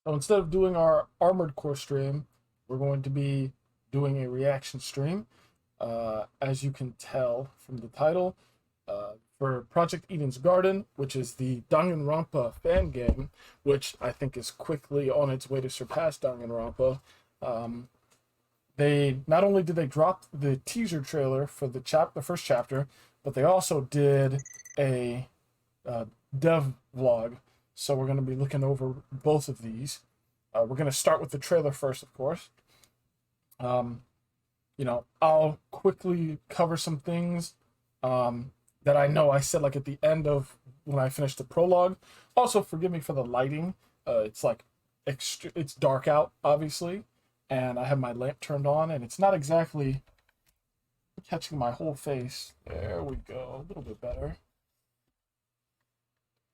So instead of doing our Armored Core stream, we're going to be doing a reaction stream. As you can tell from the title, for Project Eden's Garden, which is the Danganronpa fan game, which I think is quickly on its way to surpass Danganronpa. They not only did they drop the teaser trailer for the first chapter, but they also did a dev vlog. So we're going to be looking over both of these. We're going to start with the trailer first, of course. I'll quickly cover some things that I know I said like at the end of when I finished the prologue. Also, forgive me for the lighting. It's like it's dark out, obviously, and I have my lamp turned on, and it's not exactly catching my whole face. There we go, a little bit better.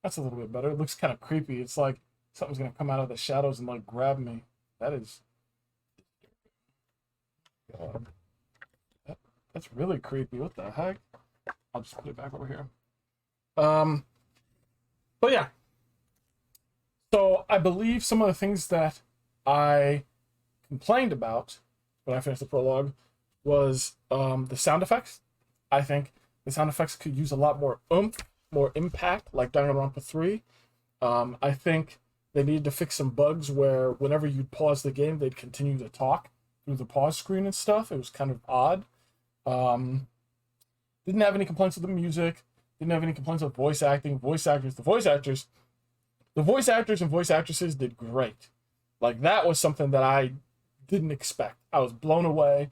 That's a little bit better. It looks kind of creepy. It's like something's gonna come out of the shadows and like grab me. That is, God, that's really creepy. What the heck? I'll just put it back over here. But yeah. So I believe some of the things that I complained about when I finished the prologue was the sound effects. I think the sound effects could use a lot more oomph, more impact, like Danganronpa 3. I think they needed to fix some bugs where whenever you'd pause the game, they'd continue to talk through the pause screen and stuff. It was kind of odd. Didn't have any complaints with the music. Didn't have any complaints with voice acting. The voice actors and voice actresses did great. Like, that was something that I didn't expect. I was blown away.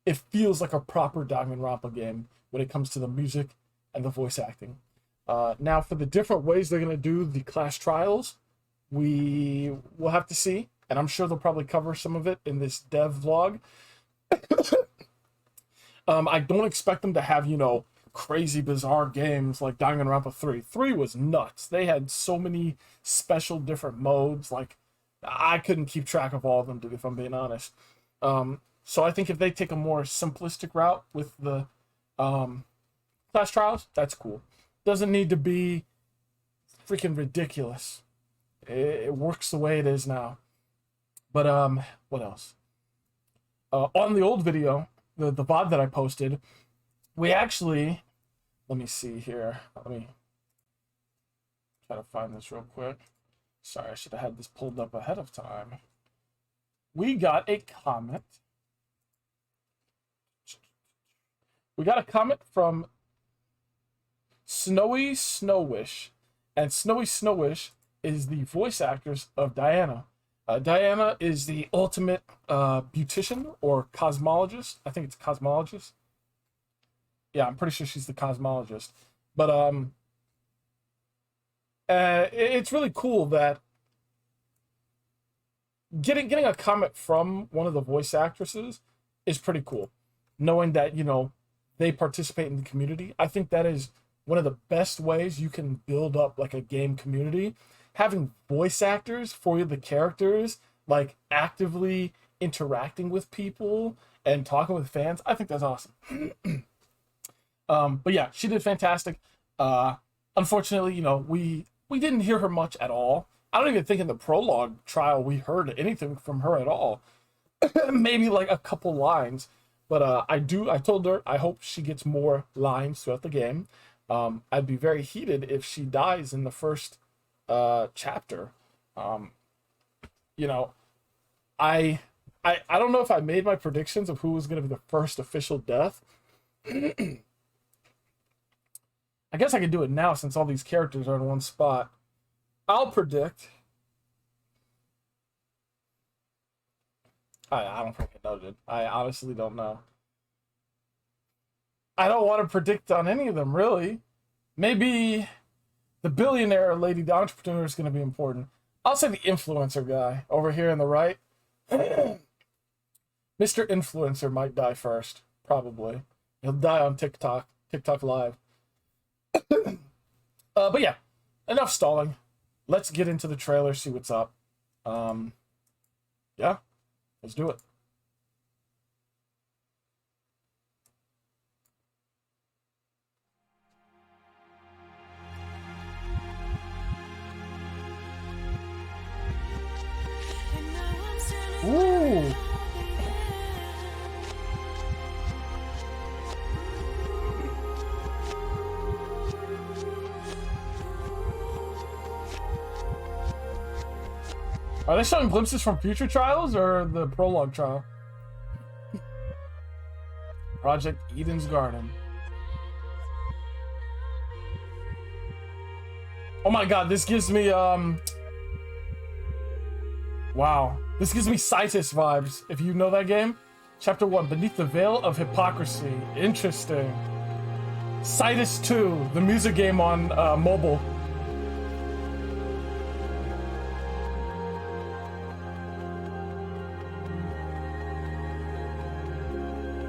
It feels like a proper Danganronpa game when it comes to the music and the voice acting. Now, for the different ways they're going to do the class trials, we will have to see. And I'm sure they'll probably cover some of it in this dev vlog. I don't expect them to have, crazy, bizarre games like Danganronpa 3. 3 was nuts. They had so many special different modes. Like, I couldn't keep track of all of them, if I'm being honest. So I think if they take a more simplistic route with the class trials, that's cool. Doesn't need to be freaking ridiculous. It works the way it is now. But what else? On the old video, the VOD that I posted, we actually, let me see here. Let me try to find this real quick. Sorry, I should have had this pulled up ahead of time. We got a comment. We got a comment from Snowy Snowish, and Snowy Snowish is the voice actors of Diana. Diana is the ultimate beautician or cosmologist. I think it's cosmologist. Yeah, I'm pretty sure she's the cosmologist. But it's really cool that getting a comment from one of the voice actresses is pretty cool. Knowing that, they participate in the community. I think that is one of the best ways you can build up like a game community. Having voice actors for the characters, like actively interacting with people and talking with fans, I think that's awesome. But yeah, she did fantastic. Unfortunately, we didn't hear her much at all. I don't even think in the prologue trial we heard anything from her at all. Maybe like a couple lines. But I told her I hope she gets more lines throughout the game. I'd be very heated if she dies in the first chapter. I don't know if I made my predictions of who was going to be the first official death. I guess I could do it now since all these characters are in one spot. I'll predict. I don't freaking know, dude. I honestly don't know. I don't want to predict on any of them, really. Maybe the billionaire lady, the entrepreneur, is going to be important. I'll say the influencer guy over here on the right. Mr. Influencer might die first, probably. He'll die on TikTok Live. But yeah, enough stalling. Let's get into the trailer, see what's up. Yeah, let's do it. Ooh. Are they showing glimpses from future trials or the prologue trial? Project Eden's Garden. Oh my god, this gives me, wow. This gives me Cytus vibes, if you know that game. Chapter 1, Beneath the Veil of Hypocrisy. Interesting. Cytus 2, the music game on mobile.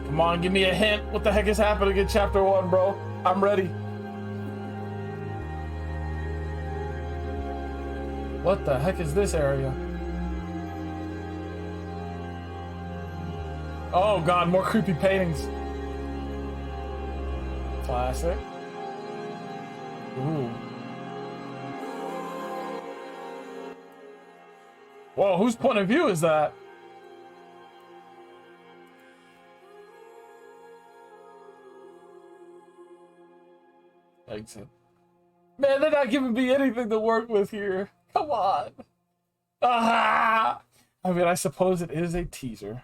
Come on, give me a hint. What the heck is happening in Chapter 1, bro? I'm ready. What the heck is this area? Oh god, more creepy paintings. Classic. Ooh. Whoa, whose point of view is that? Exit. Man, they're not giving me anything to work with here. Come on. Ah! I mean, I suppose it is a teaser.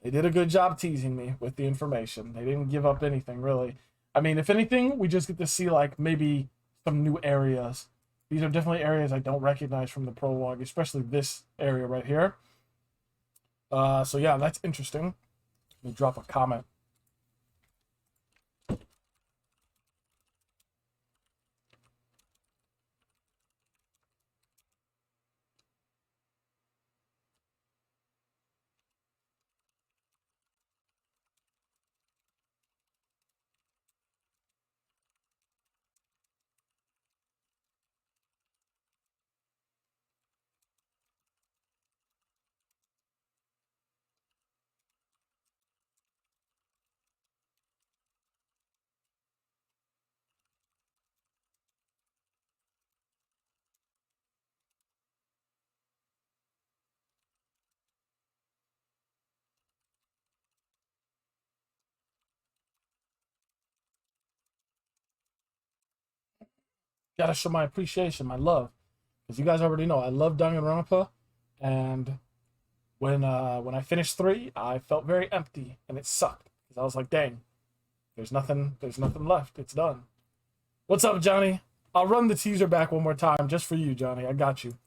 They did a good job teasing me with the information. They didn't give up anything, really. I mean, if anything, we just get to see, like, maybe some new areas. These are definitely areas I don't recognize from the prologue, especially this area right here. So, yeah, that's interesting. Let me drop a comment. Gotta show my appreciation, my love. Because you guys already know, I love Danganronpa. And when I finished 3, I felt very empty. And it sucked. Because I was like, dang. There's nothing left. It's done. What's up, Johnny? I'll run the teaser back one more time just for you, Johnny. I got you.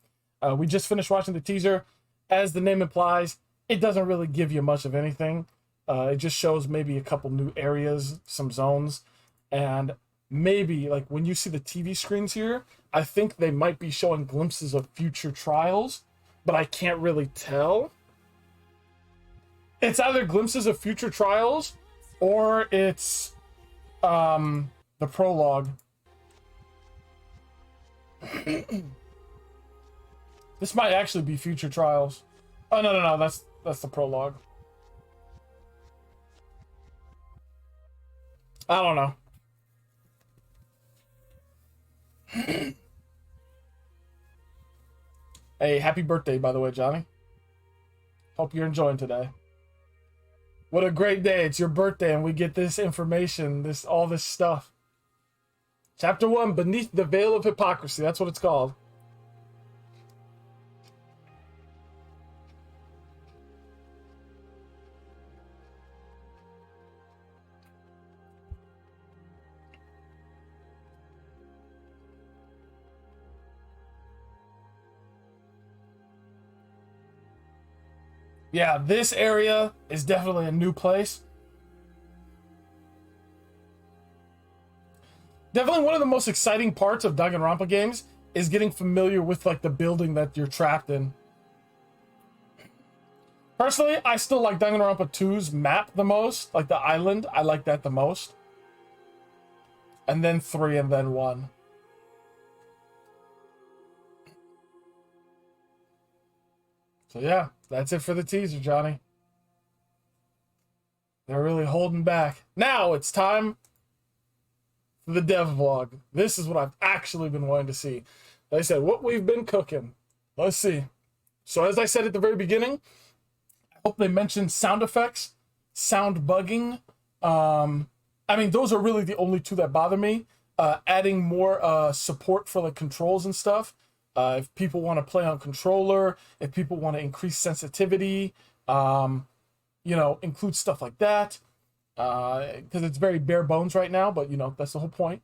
We just finished watching the teaser. As the name implies, it doesn't really give you much of anything. It just shows maybe a couple new areas, some zones, and maybe, like, when you see the TV screens here, I think they might be showing glimpses of future trials, but I can't really tell. It's either glimpses of future trials or it's the prologue. This might actually be future trials. Oh, no, that's the prologue. I don't know. Hey, happy birthday, by the way, Johnny. Hope you're enjoying today. What a great day. It's your birthday and we get this information, all this stuff. Chapter 1, Beneath the Veil of Hypocrisy. That's what it's called. Yeah, this area is definitely a new place. Definitely one of the most exciting parts of Danganronpa games is getting familiar with, like, the building that you're trapped in. Personally, I still like Danganronpa 2's map the most. Like, the island, I like that the most. And then 3, and then 1. So yeah, that's it for the teaser, Johnny. They're really holding back. Now it's time for the dev vlog. This is what I've actually been wanting to see. Like I said, what we've been cooking. Let's see. So as I said at the very beginning, I hope they mention sound effects, sound bugging. I mean, those are really the only two that bother me. Adding more support for like controls and stuff. If people want to play on controller, if people want to increase sensitivity, you know, include stuff like that. Because it's very bare bones right now, but you know, that's the whole point.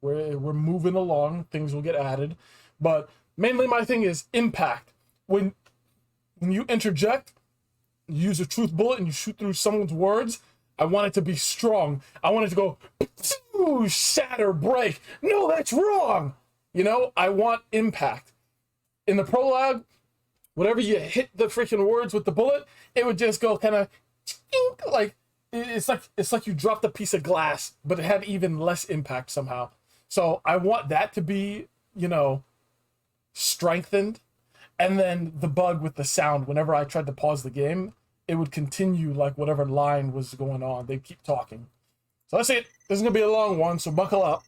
We're moving along, things will get added. But mainly my thing is impact. When you interject, you use a truth bullet and you shoot through someone's words, I want it to be strong. I want it to go shatter, break. No, that's wrong. You know, I want impact. In the prologue, whenever you hit the freaking words with the bullet, it would just go kind of like it's like you dropped a piece of glass, but it had even less impact somehow. So I want that to be, you know, strengthened. And then the bug with the sound, whenever I tried to pause the game, it would continue like whatever line was going on. They'd keep talking. So that's it. This is going to be a long one, so buckle up.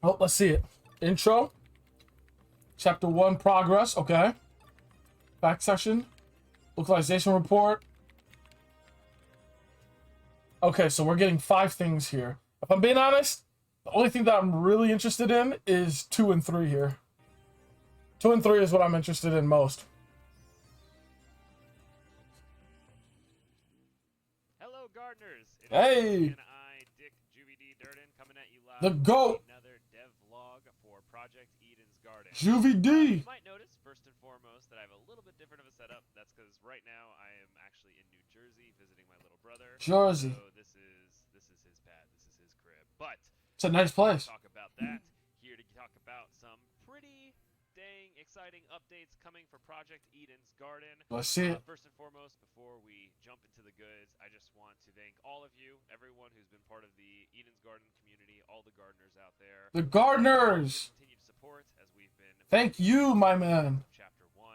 Oh, let's see it. Intro. Chapter 1, progress. Okay. Back session. Localization report. Okay, so we're getting 5 things here. If I'm being honest, the only thing that I'm really interested in is 2 and 3 here. 2 and 3 is what I'm interested in most. Hello, gardeners. Hey! And I, Dick Juvie D. Durden, coming at you live. The GOAT! Another dev vlog for Project Eden's Garden. Juvie D! You might notice, first and foremost, that I have a little bit different of a setup. That's because right now I am actually in New Jersey visiting my little brother. Jersey. So this is his pad. This is his crib. But it's a nice place. Talk about that. Here to talk about some pretty dang exciting updates coming for Project Eden's Garden. Let's see it. First and foremost, before we jump into the goods, I just want to thank all of you, everyone who's been part of the Eden's Garden community, all the gardeners out there. The gardeners! Continued support as we've been. Thank you, my man. Chapter 1,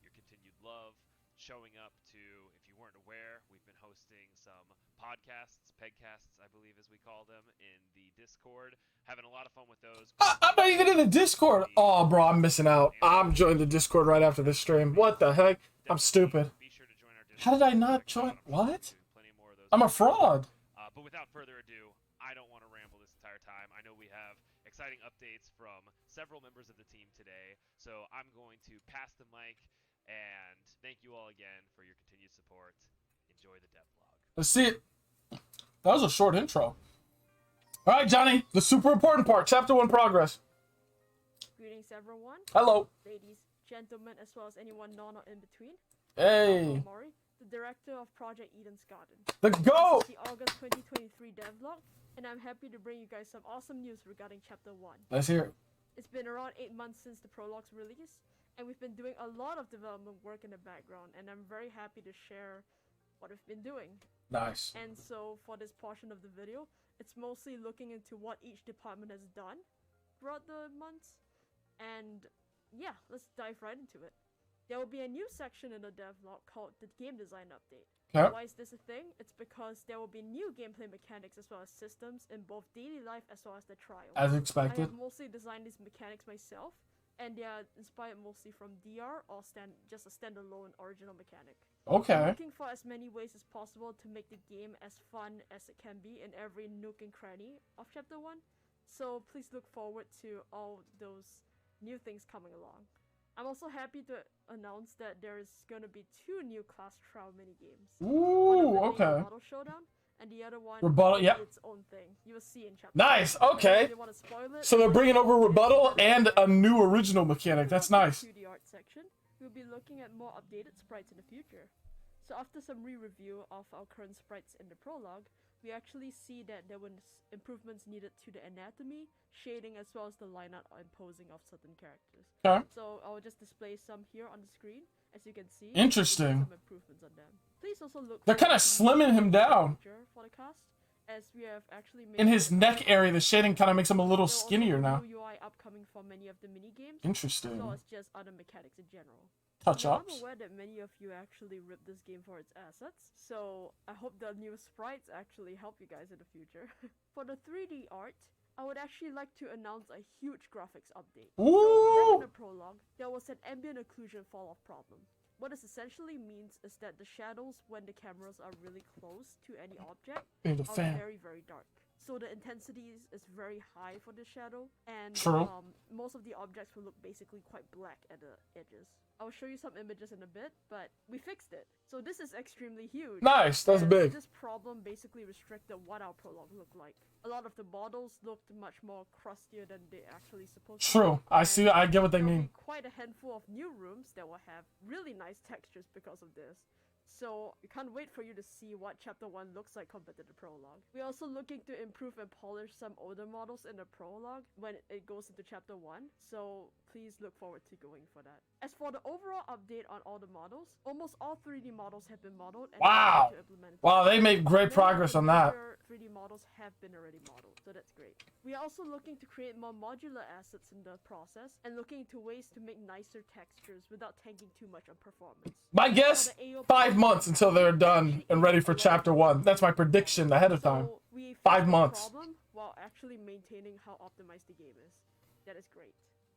your continued love, showing up to, if you weren't aware, we've been hosting some podcasts, pegcasts, I believe as we call them, in the Discord. Having a lot of fun with those. I'm not even in the Discord. Oh, bro, I'm missing out. I'm joining the Discord right after this stream. What the heck? I'm stupid. Be sure to join our Discord. How did I not join? What? I'm a fraud. But without further ado, I don't want to ramble this entire time. I know we have exciting updates from several members of the team today, so I'm going to pass the mic and thank you all again for your continued support. Enjoy the devlog. Let's see it. That was a short intro. All right, Johnny, the super important part, Chapter 1 progress. Greetings, everyone. Hello. Ladies, gentlemen, as well as anyone non or in between. Hey. I'm Mori, the director of Project Eden's Garden. The GOAT! This is the August 2023 devlog, and I'm happy to bring you guys some awesome news regarding Chapter 1. Let's hear it. It's been around 8 months since the prologue's release, and we've been doing a lot of development work in the background, and I'm very happy to share what we've been doing. Nice. And so, for this portion of the video, it's mostly looking into what each department has done throughout the months. And yeah, let's dive right into it. There will be a new section in the devlog called the Game Design Update. Okay. Why is this a thing? It's because there will be new gameplay mechanics as well as systems in both daily life as well as the trial. As I expected. have mostly designed these mechanics myself, and they are inspired mostly from DR or just a standalone original mechanic. I'm Okay. looking for as many ways as possible to make the game as fun as it can be in every nook and cranny of Chapter 1, so please look forward to all those new things coming along. I'm also happy to announce that there is gonna be 2 new class trial minigames. Ooh, One of them being okay. Rebuttal Showdown, and the other one Rebuttal, is yep. its own thing. You will see in Chapter Nice, 1. I don't okay. really want to spoil it. So they're bringing over rebuttal and a new original mechanic. That's nice. To the art section, we'll be looking at more updated sprites in the future. So after some re-review of our current sprites in the prologue, we actually see that there were improvements needed to the anatomy, shading, as well as the line art and posing of certain characters. Okay. So I'll just display some here on the screen, as you can see. Interesting. Some improvements on them. Please also look. They're kind of slimming him down. For the cast, as we have actually made In his neck area, the shading kind of makes him a little There will also skinnier be now. new UI upcoming for many of the mini games, as Interesting. well as just other mechanics in general. Now, I'm touch-ups. aware that many of you actually ripped this game for its assets, so I hope the new sprites actually help you guys in the future. For the 3D art, I would actually like to announce a huge graphics update. So, back in Ooh! the prologue, there was an ambient occlusion fall-off problem. What this essentially means is that the shadows when the cameras are really close to any object Need a are fan. very, very dark. So the intensity is very high for the shadow, and True. most of the objects will look basically quite black at the edges. I'll show you some images in a bit, but we fixed it. So this is extremely huge. Nice, that's as big. This problem basically restricted what our prologue looked like. A lot of the models looked much more crustier than they actually supposed to. True. I and see. I get what they there'll mean. be quite a handful of new rooms that will have really nice textures because of this. So we can't wait for you to see what Chapter 1 looks like compared to the prologue. We're also looking to improve and polish some older models in the prologue when it goes into Chapter 1, so please look forward to going for that. As for the overall update on all the models, almost all 3D models have been modeled and Wow. to implement. Wow, they made great Many of progress the on that. major 3D models have been already modeled, so that's great. We are also looking to create more modular assets in the process and looking into ways to make nicer textures without tanking too much on performance. My guess, For the AOP 5 months until they're done and ready for Chapter 1. That's my prediction ahead of time. So we 5 fixed the months. problem while actually maintaining how optimized the game is. That is great.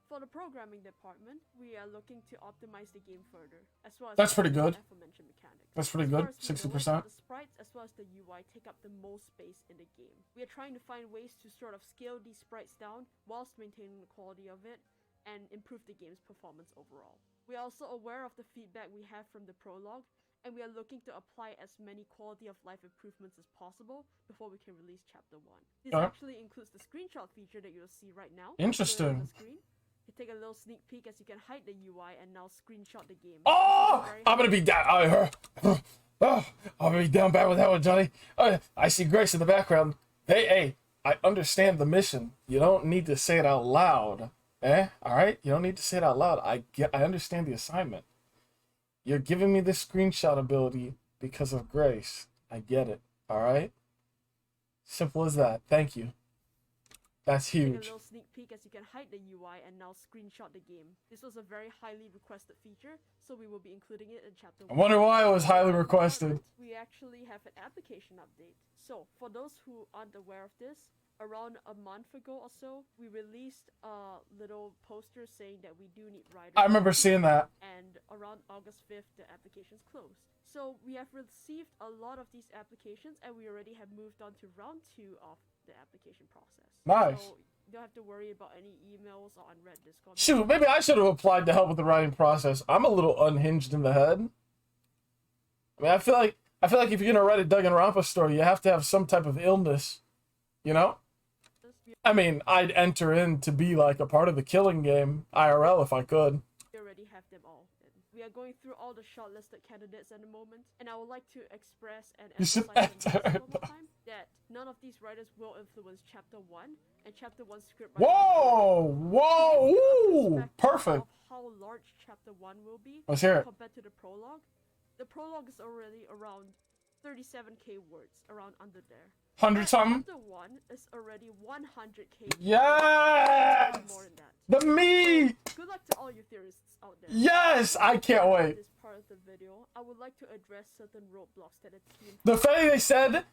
For the programming department, we are looking to optimize the game further, as well as That's pretty the good. aforementioned mechanics. That's pretty As good. far as we know it, 60%. The sprites as well as the UI take up the most space in the game. We are trying to find ways to sort of scale these sprites down whilst maintaining the quality of it and improve the game's performance overall. We are also aware of the feedback we have from the prologue, and we are looking to apply as many quality of life improvements as possible before we can release Chapter 1. This Okay. actually includes the screenshot feature that you'll see right now. Interesting. On the screen. You take a little sneak peek as you can hide the UI and now screenshot the game. Oh! This is a very I'm gonna be down. Oh, I'm gonna be down bad with that one, Johnny. I see Grace in the background. Hey, I understand the mission. You don't need to say it out loud. Alright? You don't need to say it out loud. I understand the assignment. You're giving me this screenshot ability because of Grace. I get it. Alright? Simple as that. Thank you. That's Take a huge. little sneak peek as you can hide the UI and now screenshot the game. This was a very highly requested feature, so we will be including it in Chapter 1. I wonder why it was highly requested. We actually have an application update. So, for those who aren't aware of this, around a month ago or so, we released a little poster saying that we do need writers. I remember seeing that. And around August 5th, the application's closed. So we have received a lot of these applications, and we already have moved on to round 2 of the application process. Nice. So you don't have to worry about any emails or unread Discord. Shoot, maybe I should have applied to help with the writing process. I'm a little unhinged in the head. I mean, I feel like if you're gonna write a Danganronpa story, you have to have some type of illness, you know? I mean, I'd enter in to be like a part of the Killing Game IRL if I could. We already have them all. We are going through all the shortlisted candidates at the moment, and I would like to express and You should emphasize enter. one more time that none of these writers will influence Chapter 1, and Chapter 1 script writing. Whoa! Ooh! Perspective Perfect. Of how large Chapter 1 will be Let's hear it. compared to the prologue. The prologue is already around 37k words, around under there. 100 something? Chapter 1 is already 100k. Yes! More than that. The meat! Good luck to all you theorists out there. Yes! I can't wait. This part of the video, I would like to address certain roadblocks that the team. The fact that they said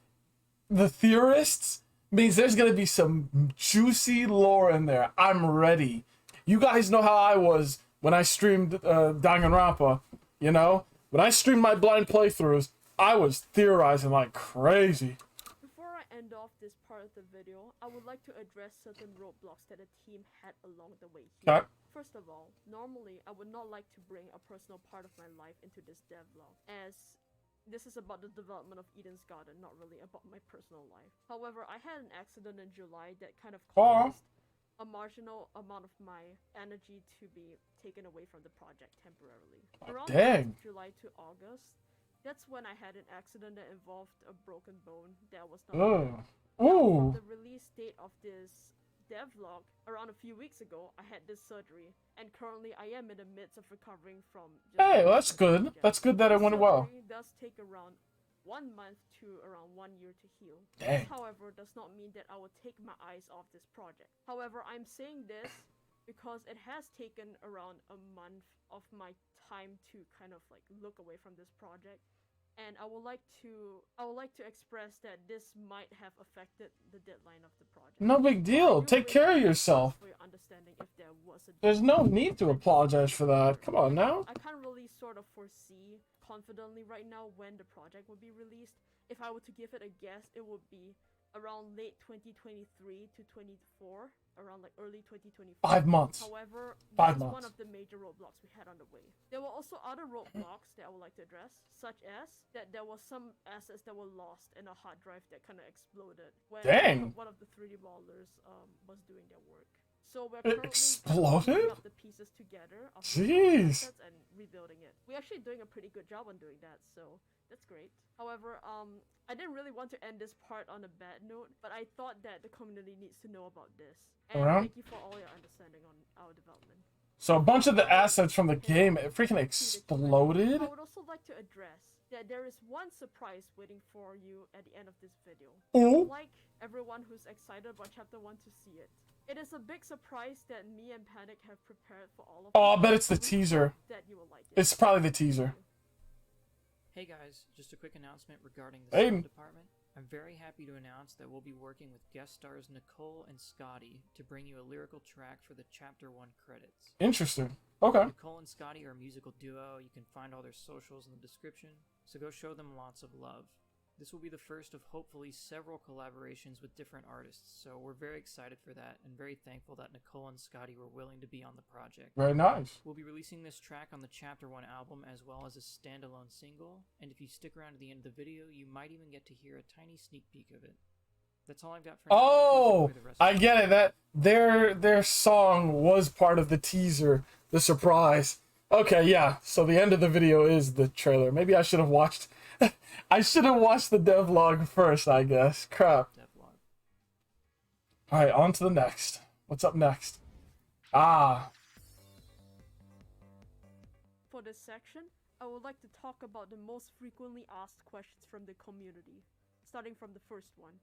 the theorists means there's gonna be some juicy lore in there. I'm ready. You guys know how I was when I streamed Danganronpa, you know? When I streamed my blind playthroughs, I was theorizing like crazy. Before I end off this part of the video, I would like to address certain roadblocks that the team had along the way here. Okay. First of all, normally I would not like to bring a personal part of my life into this devlog, as this is about the development of Eden's Garden, not really about my personal life. However, I had an accident in July that kind of caused a marginal amount of my energy to be taken away from the project temporarily. Around dang. July to August, that's when I had an accident that involved a broken bone that was not Ugh. Now, Ooh. from the release date of this devlog, around a few weeks ago, I had this surgery, and currently I am in the midst of recovering from. Hey, well, that's good. That's good that it went well. Surgery does take around 1 month to around 1 year to heal. Dang. This, however, does not mean that I will take my eyes off this project. However, I'm saying this because it has taken around a month of my time to kind of like look away from this project. And I would like to express that this might have affected the deadline of the project. No big deal. Take care of yourself. For your understanding, if there was a There's no need to apologize for that. Come on now. I can't really sort of foresee confidently right now when the project will be released. If I were to give it a guess, it would be around late 2023 to 24, around like early 2024. 5 months. However, 5 that's months. one of the major roadblocks we had on the way. There were also other roadblocks that I would like to address, such as that there was some assets that were lost in a hard drive that kind of exploded when Dang. one of the 3D modelers was doing their work. So we're It currently exploded? putting up the pieces together of the Jeez. assets and rebuilding it. We're actually doing a pretty good job on doing that, so that's great. However, I didn't really want to end this part on a bad note, but I thought that the community needs to know about this. And Alright. thank you for all your understanding on our development. So a bunch of the assets from the game it freaking exploded. I would also like to address that there is one surprise waiting for you at the end of this video. Oh. Like everyone who's excited about Chapter 1 to see it. It is a big surprise that me and Panic have prepared for all of you. Oh, I bet it's the We hope teaser. That you will like it. It's probably the teaser. Hey guys, just a quick announcement regarding the Hey. sound department. I'm very happy to announce that we'll be working with guest stars Nicole and Scotty to bring you a lyrical track for the Chapter 1 credits. Interesting. Okay. Nicole and Scotty are a musical duo. You can find all their socials in the description, so go show them lots of love. This will be the first of hopefully several collaborations with different artists, so we're very excited for that and very thankful that Nicole and Scotty were willing to be on the project. Very nice. We'll be releasing this track on the Chapter 1 album as well as a standalone single, and if you stick around to the end of the video, you might even get to hear a tiny sneak peek of it. That's all I've got for now. Please Oh, enjoy the rest of I get it. That their song was part of the teaser, the surprise. Okay, yeah. So the end of the video is the trailer. Maybe I should have watched. I should have watched the devlog first, I guess. Crap. Devlog. All right, on to the next. What's up next? Ah, For this section, I would like to talk about the most frequently asked questions from the community, starting from the first one.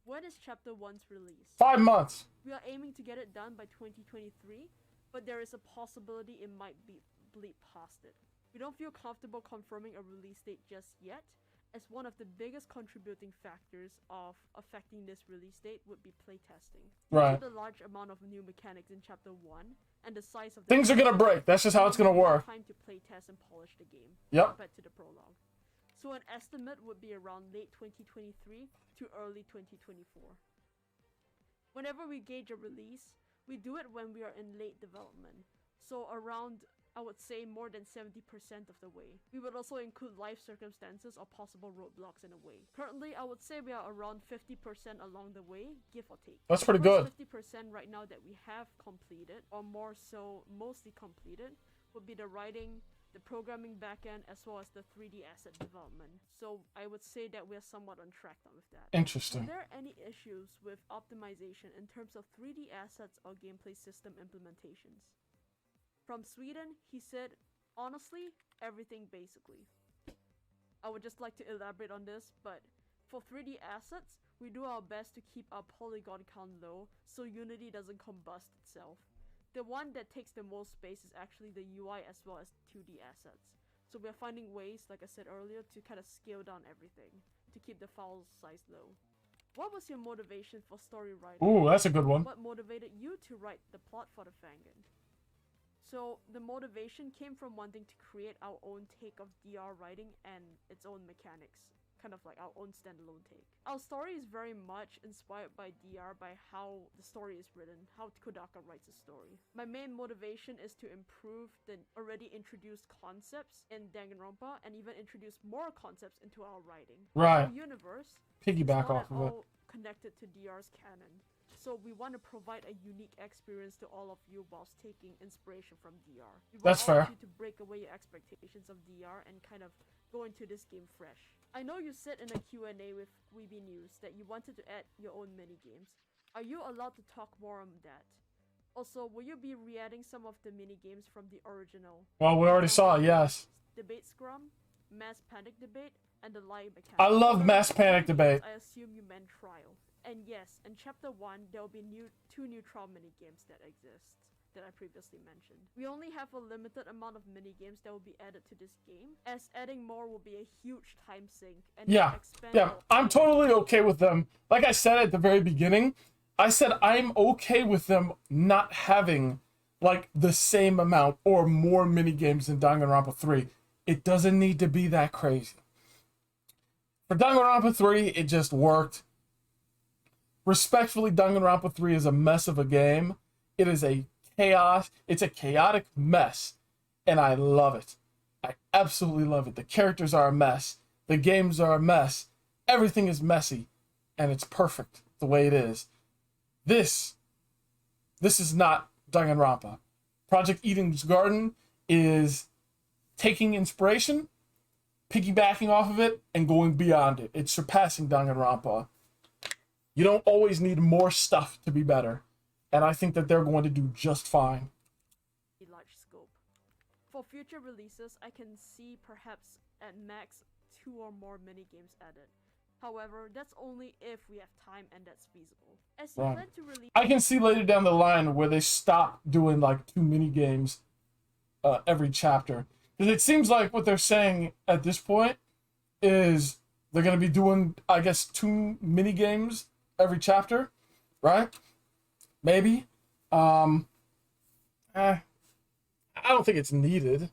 When is Chapter 1's release? 5 months. We are aiming to get it done by 2023, but there is a possibility it might be bleed past it. We don't feel comfortable confirming a release date just yet, as one of the biggest contributing factors of affecting this release date would be playtesting. Right. Due to the large amount of new mechanics in Chapter 1 and the size of the Things are gonna break. That's just how it's gonna work. Time to playtest and polish the game Yep. compared to the prologue. So an estimate would be around late 2023 to early 2024. Whenever we gauge a release, we do it when we are in late development. So around, I would say, more than 70% of the way. We would also include life circumstances or possible roadblocks in a way. Currently, I would say we are around 50% along the way, give or take. That's pretty The good. first 50% right now that we have completed, or more so, mostly completed, would be the writing, the programming backend, as well as the 3D asset development. So I would say that we're somewhat on track with that. Are Interesting. there any issues with optimization in terms of 3D assets or gameplay system implementations? From Sweden, he said, honestly, everything basically. I would just like to elaborate on this, but for 3D assets, we do our best to keep our polygon count low so Unity doesn't combust itself. The one that takes the most space is actually the UI as well as 2D assets. So we're finding ways, like I said earlier, to kind of scale down everything to keep the file size low. What was your motivation for story writing? Ooh, that's a good one. What motivated you to write the plot for the Fangin? So the motivation came from wanting to create our own take of DR writing and its own mechanics, kind of like our own standalone take. Our story is very much inspired by DR, by how the story is written, how Kodaka writes a story. My main motivation is to improve the already introduced concepts in Danganronpa and even introduce more concepts into our writing. Right. Our universe Piggyback it's not off at of it. all connected to DR's canon. So we want to provide a unique experience to all of you whilst taking inspiration from DR. We want That's all of fair. you to break away your expectations of DR and kind of go into this game fresh. I know you said in a Q&A with Weeby News that you wanted to add your own mini-games. Are you allowed to talk more on that? Also, will you be re-adding some of the mini-games from the original? Well, we already saw it, yes. Debate Scrum, Mass Panic Debate, and the Lie Mechanic. I love Mass Panic Debate. I assume you meant Trial. And yes, in Chapter 1, there will be two new trial mini-games that exist. that I previously mentioned. We only have a limited amount of mini-games that will be added to this game, as adding more will be a huge time sink and Yeah, expand yeah, our I'm audience. totally okay with them. Like I said at the very beginning, I said I'm okay with them not having like the same amount or more mini games than Danganronpa 3. It doesn't need to be that crazy. For Danganronpa 3, it just worked. Respectfully, Danganronpa 3 is a mess of a game. It is a chaos. It's a chaotic mess, and I love it. I absolutely love it. The characters are a mess. The games are a mess. Everything is messy, and it's perfect the way it is. This is not Danganronpa. Project Eden's Garden is taking inspiration, piggybacking off of it, and going beyond it. It's surpassing Danganronpa. You don't always need more stuff to be better, and I think that they're going to do just fine. Large scope. For future releases, I can see perhaps at max 2 or more mini games added. However, that's only if we have time and that's feasible. As you Right. plan to release I can see later down the line where they stop doing like 2 mini games every chapter. Because it seems like what they're saying at this point is they're going to be doing, I guess, 2 mini games every chapter, right? Maybe. I don't think it's needed.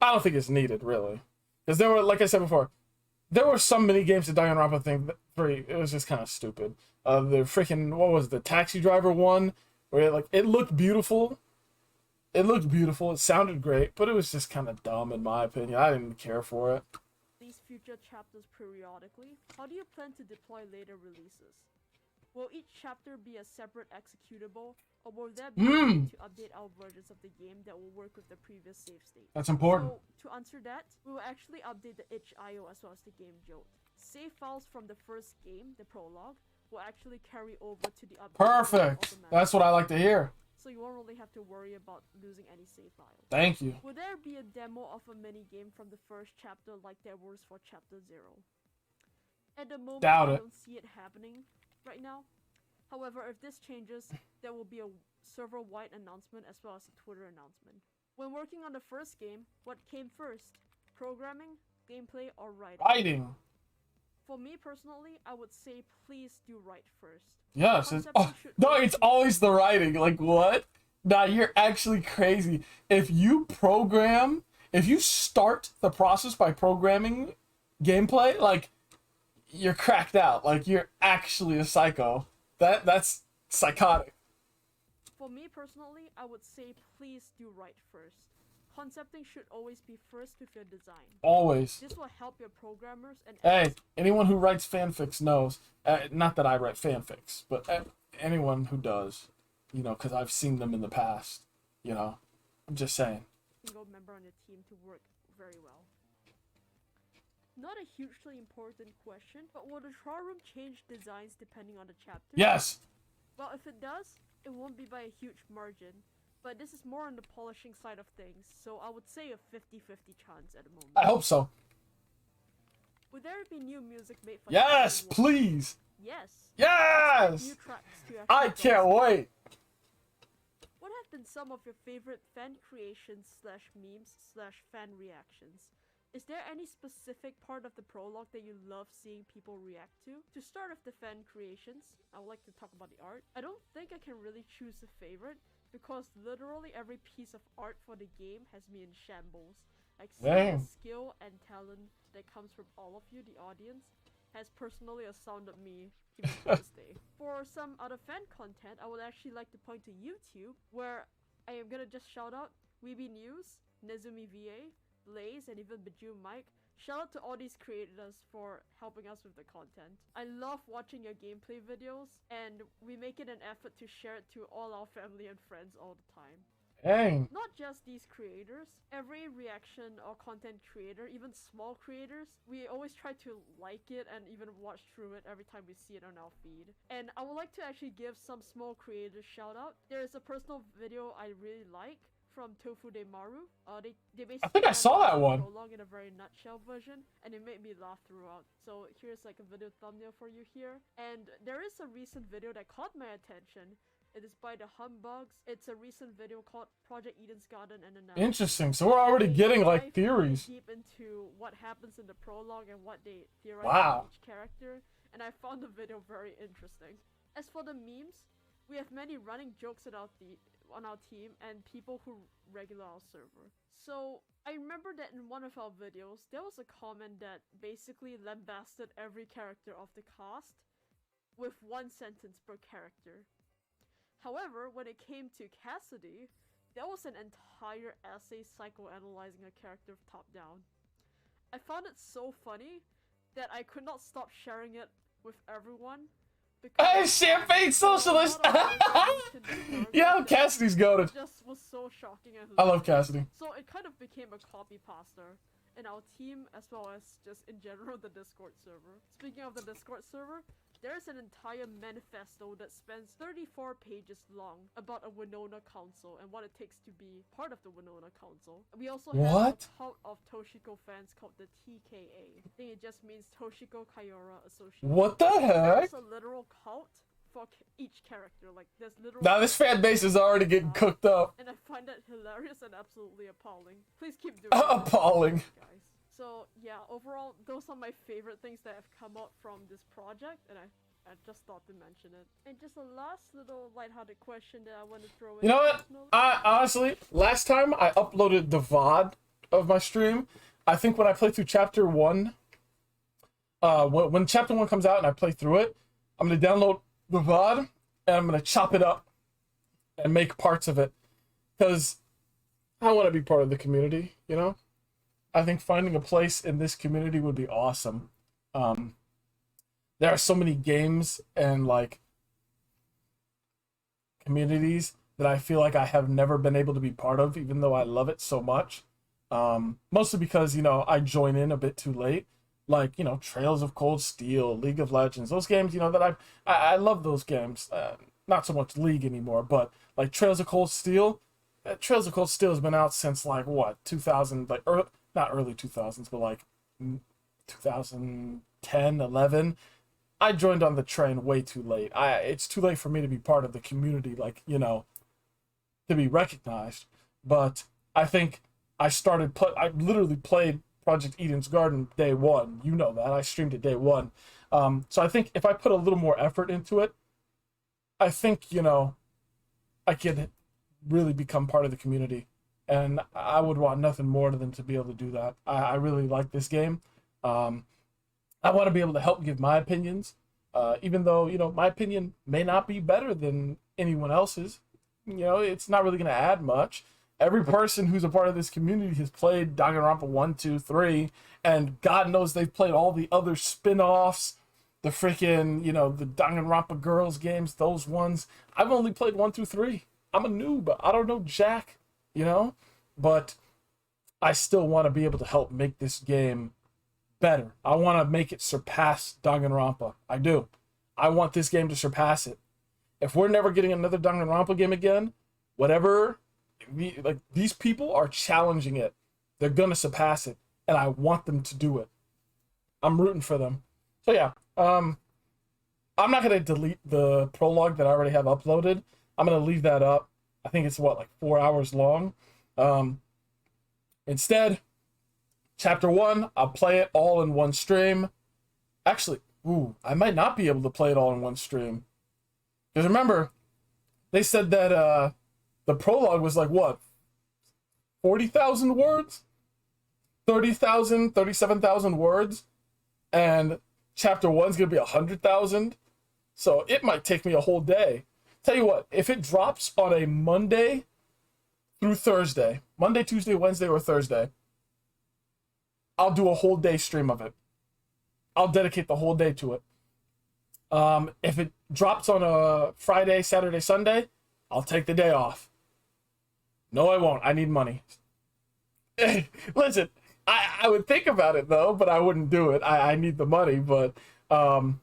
I don't think it's needed, really. Because there were, like I said before, there were some mini games to Danganronpa thing 3. It was just kind of stupid. The freaking, what was it, the taxi driver one, where it looked beautiful. It looked beautiful. It sounded great, but it was just kind of dumb in my opinion. I didn't care for it. these future chapters periodically, how do you plan to deploy later releases? Will each chapter be a separate executable, or will there be a way to update our versions of the game that will work with the previous save state? That's important. So, to answer that, we will actually update the itch.io as well as the game jolt. Save files from the first game, the prologue, will actually carry over to the update. Perfect. That's what I like to hear. So you won't really have to worry about losing any save files. Thank you. Will there be a demo of a mini game from the first chapter like there was for chapter 0? At the moment, Doubt I it. don't see it happening right now. However, if this changes, there will be a server-wide announcement as well as a Twitter announcement. When working on the first game, what came first? Programming, gameplay, or writing? Writing. For me personally, I would say please do write first. Yes. No, it's always the writing. Like, what? Nah, you're actually crazy. If you start the process by programming gameplay, like, you're cracked out. Like, you're actually a psycho. That's psychotic. For me personally, I would say please do write first. Concepting should always be first with your design. Always. This will help your programmers and Hey, anyone who writes fanfics knows. Not that I write fanfics, but anyone who does, because I've seen them in the past. I'm just saying. single member on your team to work very well. Not a hugely important question, but will the trial room change designs depending on the chapter? Yes. Well, if it does, it won't be by a huge margin. But this is more on the polishing side of things, so I would say a 50-50 chance at the moment. I hope so. Would there be new music made for Yes, chapter 1? please. Yes. Yes. New tracks to I actually can't go. wait. What have been some of your favorite fan creations slash memes slash fan reactions? Is there any specific part of the prologue that you love seeing people react to? To start with the fan creations, I would like to talk about the art. I don't think I can really choose a favorite, because literally every piece of art for the game has me in shambles. Like seeing the skill and talent that comes from all of you, the audience, has personally astounded me even to this day. For some other fan content, I would actually like to point to YouTube, where I am gonna just shout out Weeby News, Nezumi VA, Blaze, and even Bejeweled Mike. Shout out to all these creators for helping us with the content. I love watching your gameplay videos, and we make it an effort to share it to all our family and friends all the time. Dang. Not just these creators, every reaction or content creator, even small creators, we always try to like it and even watch through it every time we see it on our feed. And I would like to actually give some small creators shout out. There is a personal video I really like from Tofu de Maru. They basically I think I saw that one. prologue in a very nutshell version, and it made me laugh throughout. So here's like a video thumbnail for you here. And there is a recent video that caught my attention. It is by the Humbugs. It's a recent video called Project Eden's Garden and Analysis. Interesting. So we're already getting like Dive theories. deep into what happens in the prologue and what they theorize Wow. on each character, and I found the video very interesting. As for the memes, we have many running jokes on our team and people who regular our server. So I remember that in one of our videos, there was a comment that basically lambasted every character of the cast with one sentence per character. However, when it came to Cassidy, there was an entire essay psychoanalyzing a character top down. I found it so funny that I could not stop sharing it with everyone. Hey, Champagne Socialist! Yeah, Cassidy's goated. It just was so shocking and I love hilarious. Cassidy. So it kind of became a copy paster in our team as well as just in general the Discord server. Speaking of the Discord server, there's an entire manifesto that spans 34 pages long about a Winona Council and what it takes to be part of the Winona Council. We also have What? a cult of Toshiko fans called the TKA. I think it just means Toshiko Kaiora Association. What the heck? There's a literal cult for each character. Like there's literal. Now this fan base is already getting cooked up. And I find that hilarious and absolutely appalling. Please keep doing it, Appalling. guys. So yeah, overall, those are my favorite things that have come out from this project, and I just thought to mention it. And just a last little lighthearted question that I want to throw in. You know what? personally. I honestly, last time I uploaded the VOD of my stream, I think when I played through chapter 1, when chapter 1 comes out and I play through it, I'm gonna download the VOD and I'm gonna chop it up and make parts of it, because I want to be part of the community. You know, I think finding a place in this community would be awesome. There are so many games and like communities that I feel like I have never been able to be part of, even though I love it so much. Mostly because, you know, I join in a bit too late. Like, you know, Trails of Cold Steel, League of Legends, those games, you know, that I love those games. Not so much League anymore, but like Trails of Cold Steel. Trails of Cold Steel has been out since like what, 2000, like not early 2000s, but like 2010, 11. I joined on the train way too late. It's too late for me to be part of the community, like, you know, to be recognized. But I think I literally played Project Eden's Garden day one. You know that. I streamed it day one. So I think if I put a little more effort into it, I think, you know, I could really become part of the community. And I would want nothing more than to be able to do that. I really like this game. I want to be able to help give my opinions, even though, you know, my opinion may not be better than anyone else's. You know, it's not really going to add much. Every person who's a part of this community has played Danganronpa 1, 2, 3, and God knows they've played all the other spin-offs, the freaking, you know, the Danganronpa Girls games, those ones. I've only played 1 through 3. I'm a noob. I don't know jack, you know? But I still want to be able to help make this game better. I want to make it surpass Danganronpa. I do. I want this game to surpass it. If we're never getting another Danganronpa game again, whatever, like, these people are challenging it. They're gonna surpass it, and I want them to do it. I'm rooting for them. So yeah, I'm not gonna delete the prologue that I already have uploaded. I'm gonna leave that up. I think it's what, like 4 hours long. Instead, chapter 1, I'll play it all in one stream. Actually, I might not be able to play it all in one stream. Because remember, they said that the prologue was like, what, 40,000 words? 30,000, 37,000 words? And chapter 1's going to be 100,000? So it might take me a whole day. Tell you what, if it drops on a Monday through Thursday, Monday, Tuesday, Wednesday, or Thursday, I'll do a whole day stream of it. I'll dedicate the whole day to it. If it drops on a Friday, Saturday, Sunday, I'll take the day off. No, I won't. I need money. Listen, I would think about it though, but I wouldn't do it. I need the money, but I'll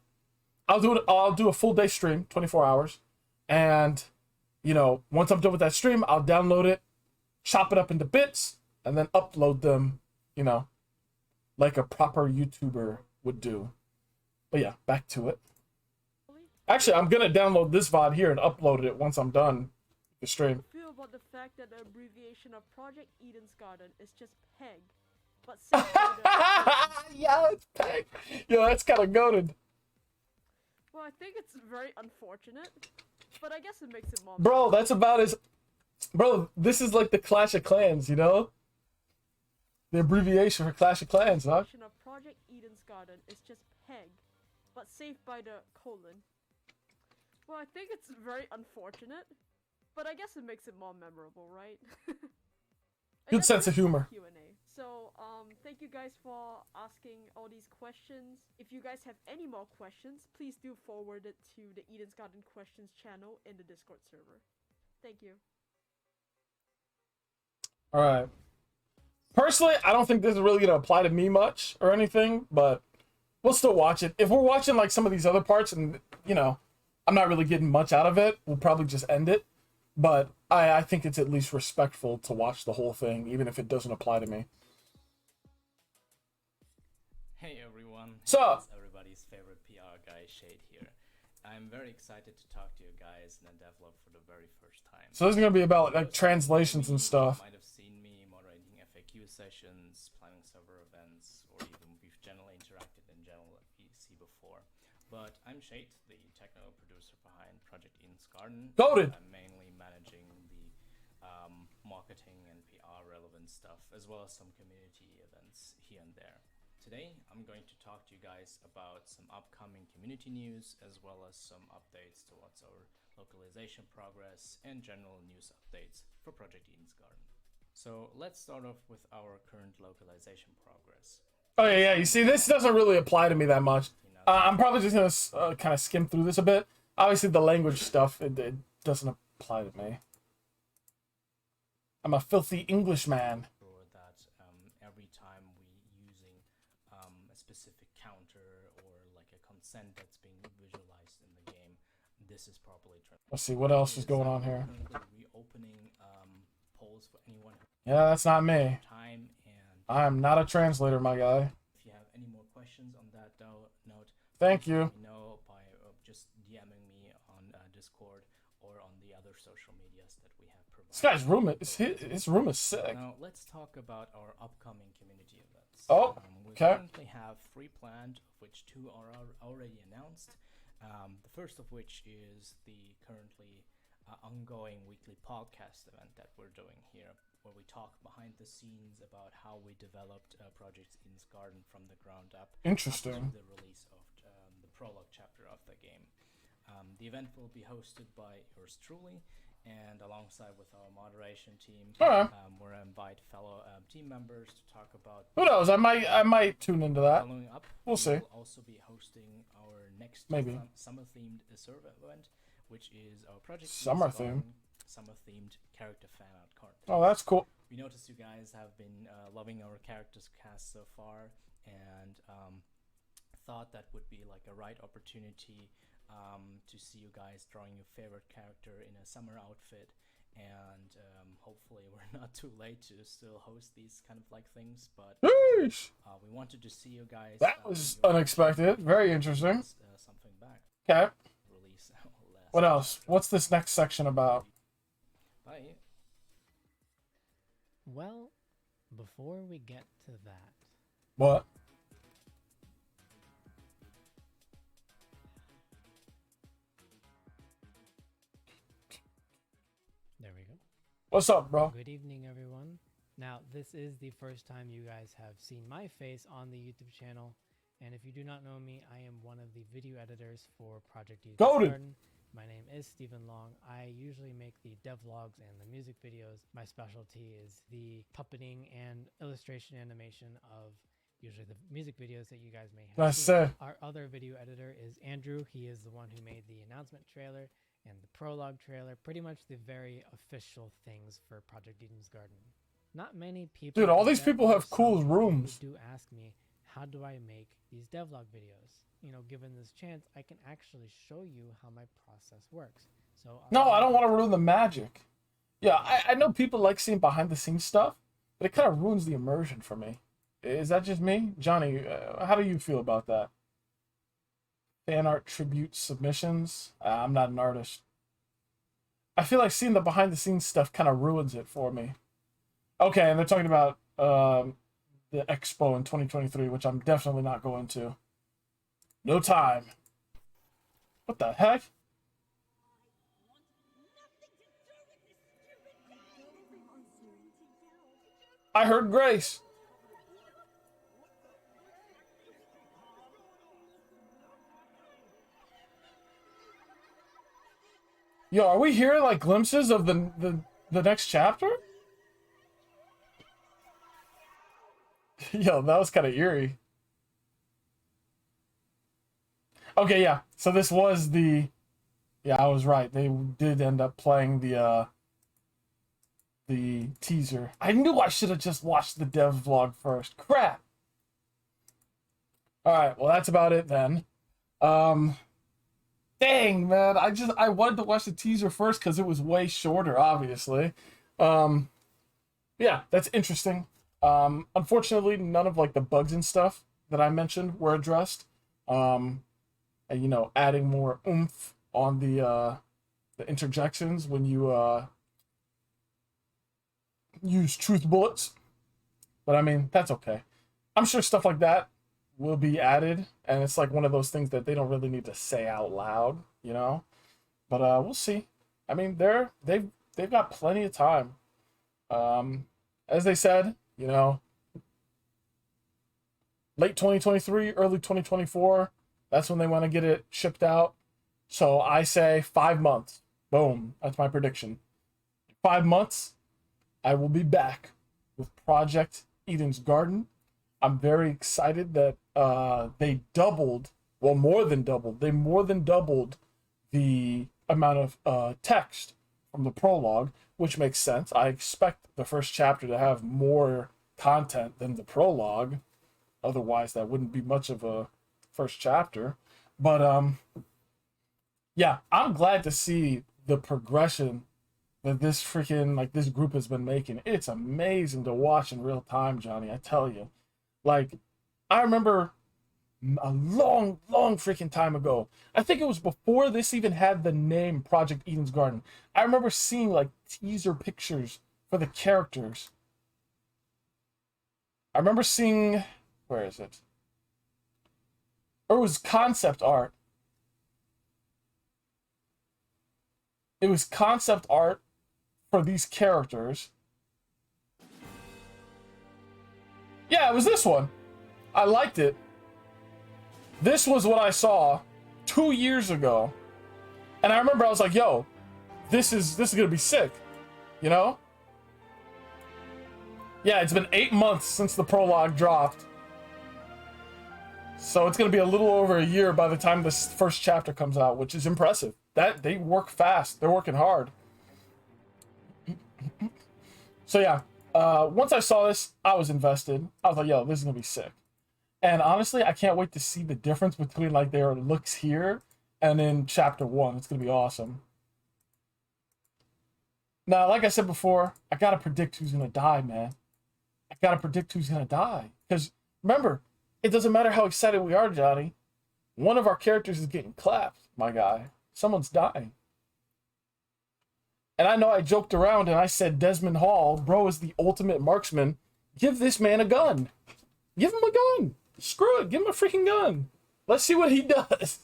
do it. I'll do a full day stream, 24 hours, and you know, once I'm done with that stream, I'll download it, chop it up into bits, and then upload them. You know, like a proper YouTuber would do. But yeah, back to it. Actually, I'm gonna download this VOD here and upload it once I'm done the stream. Feel about the fact that the abbreviation of Project Eden's Garden is just PEG, but saved by the... Yeah, it's Peg. Yo, that's kind of goated. Well, I think it's very unfortunate, but I guess it makes it more... Bro, that's about as... Bro, this is like the Clash of Clans, you know? The abbreviation for Clash of Clans, huh? The of Project Eden's Garden is just PEG, but saved by the colon. Well, I think it's very unfortunate, but I guess it makes it more memorable, right? I Good guess sense of that's the humor. Q&A. So, thank you guys for asking all these questions. If you guys have any more questions, please do forward it to the Eden's Garden Questions channel in the Discord server. Thank you. All right. Personally, I don't think this is really gonna apply to me much or anything, but we'll still watch it. If we're watching like some of these other parts and, you know, I'm not really getting much out of it, we'll probably just end it. But I think it's at least respectful to watch the whole thing, even if it doesn't apply to me. Hey everyone, Sup? it's everybody's favorite PR guy, Shade here. I'm very excited to talk to you guys in a devlog for the very first time. So this is gonna be about like translations and stuff. You might have seen me moderating FAQ sessions, planning server events, or even we've generally interacted in general at VC before. But I'm Shade, the technical producer behind Project Eden's Garden. Goated. I'm mainly managing the marketing and PR relevant stuff, as well as some community events here and there. Today, I'm going to talk to you guys about some upcoming community news, as well as some updates towards our localization progress and general news updates for Project Eden's Garden. So let's start off with our current localization progress. Oh yeah, you see, this doesn't really apply to me that much. I'm probably just gonna kind of skim through this a bit. Obviously, the language stuff, it doesn't apply to me. I'm a filthy Englishman. Sure that every time we using a specific counter or like a consent that's being visualized in the game, this is properly translated. Let's see what else is going on here. Currently reopening polls for anyone who Yeah, that's not me. has time, and I'm not a translator, my guy. if you have any more questions on that note, Thank please you. let me know by just DMing me on Discord or on the other social medias that we have provided. This guy's room is his room is sick. Now let's talk about our upcoming community events. Oh, We okay. currently have 3 planned, of which 2 are already announced. The first of which is the currently ongoing weekly podcast event that we're doing here, where we talk behind the scenes about how we developed Project Eden's Garden from the ground up. Interesting. Up to the release of the prologue chapter of the game. The event will be hosted by yours truly, and alongside with our moderation team, Alright. we're invite fellow team members to talk about. Who knows? I might tune into that. Following up, We'll see. We'll also be hosting our next Maybe. summer-themed server event, which is our Project Summer Eden's Garden theme. Summer-themed character fan art card. Oh, that's cool. We noticed you guys have been loving our characters cast so far, and thought that would be like a right opportunity to see you guys drawing your favorite character in a summer outfit, and hopefully we're not too late to still host these kind of like things, but Yeesh. we wanted to see you guys. That was your- unexpected. Very interesting. something back. Okay. Release last. What else? What's this next section about? Bye. Well, before we get to that, What? there we go. What's up, bro? Good evening, everyone. Now, this is the first time you guys have seen my face on the YouTube channel, and if you do not know me, I am one of the video editors for Project Eden's Goated. Garden. My name is Stephen Long. I usually make the devlogs and the music videos. My specialty is the puppeting and illustration animation of usually the music videos that you guys may have Nice seen. say. Our other video editor is Andrew. He is the one who made the announcement trailer and the prologue trailer, pretty much the very official things for Project Eden's Garden. Not many people... Dude, all do these that, people but have cool some people rooms. do ask me, how do I make these devlog videos? You know, given this chance, I can actually show you how my process works. So No, I don't want to ruin the magic. Yeah, I know people like seeing behind the scenes stuff, but it kind of ruins the immersion for me. Is that just me? Johnny, how do you feel about that? fan art tribute submissions. I'm not an artist. I feel like seeing the behind the scenes stuff kind of ruins it for me. Okay, and they're talking about the expo in 2023, which I'm definitely not going to. No time. What the heck? I heard Grace. Yo, are we hearing like glimpses of the next chapter? Yo, that was kind of eerie. Okay, yeah. So this was the... Yeah, I was right. They did end up playing the teaser. I knew I should have just watched the dev vlog first. Crap. All right, well, that's about it then. Dang, man. I wanted to watch the teaser first because it was way shorter, obviously. Yeah, that's interesting. Unfortunately, none of like the bugs and stuff that I mentioned were addressed. And, you know, adding more oomph on the interjections when you use truth bullets. But I mean, that's okay. I'm sure stuff like that will be added, and it's like one of those things that they don't really need to say out loud, you know. But we'll see. I mean, they've got plenty of time. As they said, you know, late 2023, early 2024, that's when they want to get it shipped out. So I say 5 months. Boom. That's my prediction. 5 months, I will be back with Project Eden's Garden. I'm very excited that they doubled, well, more than doubled. They more than doubled the amount of text from the prologue, which makes sense. I expect the first chapter to have more content than the prologue. Otherwise, that wouldn't be much of a first chapter. But yeah, I'm glad to see the progression that this freaking, like, this group has been making. It's amazing to watch in real time, Johnny, I tell you. Like, I remember a long freaking time ago, I think it was before this even had the name Project Eden's Garden, I remember seeing like teaser pictures for the characters. I remember seeing, where is it? Or it was concept art. It was concept art for these characters. Yeah, it was this one. I liked it. This was what I saw 2 years ago. And I remember I was like, yo, this is gonna be sick. You know? Yeah, it's been 8 months since the prologue dropped. So it's gonna be a little over a year by the time this first chapter comes out, which is impressive. That they work fast. They're working hard. So yeah, once I saw this, I was invested. I was like, yo, this is gonna be sick. And honestly, I can't wait to see the difference between like their looks here and in chapter 1. It's gonna be awesome. Now, like I said before, I gotta predict who's gonna die, man. I gotta predict who's gonna die. Because remember, it doesn't matter how excited we are, Johnny. One of our characters is getting clapped, my guy. Someone's dying. And I know I joked around and I said Desmond Hall, bro, is the ultimate marksman. Give this man a gun. Give him a gun. Screw it. Give him a freaking gun. Let's see what he does.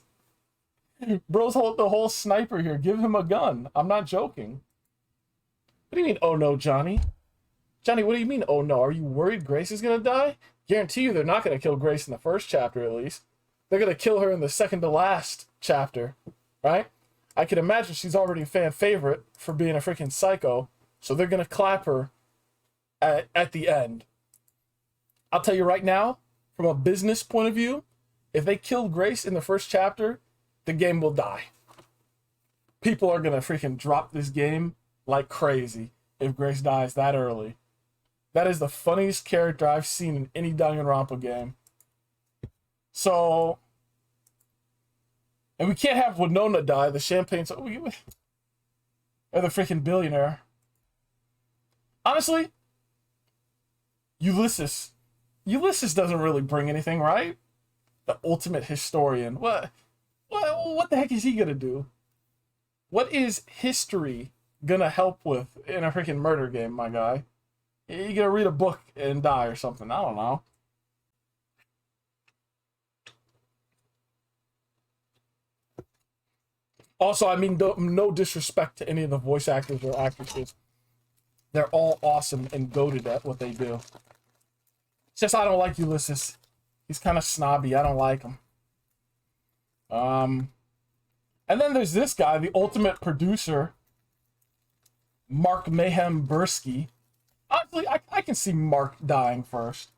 Bro's the whole sniper here. Give him a gun. I'm not joking. What do you mean, oh no, Johnny? Johnny, what do you mean, oh no? Are you worried Grace is going to die? Guarantee you they're not going to kill Grace in the first chapter, at least. They're going to kill her in the second to last chapter, right? I can imagine she's already a fan favorite for being a freaking psycho, so they're going to clap her at the end. I'll tell you right now, from a business point of view, if they kill Grace in the first chapter, the game will die. People are going to freaking drop this game like crazy if Grace dies that early. That is the funniest character I've seen in any Danganronpa game. So, and we can't have Winona die, the champagne, or the freaking billionaire. Honestly, Ulysses doesn't really bring anything, right? The ultimate historian. What? What the heck is he gonna do? What is history gonna help with in a freaking murder game, my guy? You gonna read a book and die or something? I don't know. Also, I mean, no disrespect to any of the voice actors or actresses. They're all awesome and goated at what they do. It's just I don't like Ulysses. He's kind of snobby. I don't like him. And then there's this guy, the ultimate producer, Mark Mayhem Bursky. Honestly, I can see Mark dying first.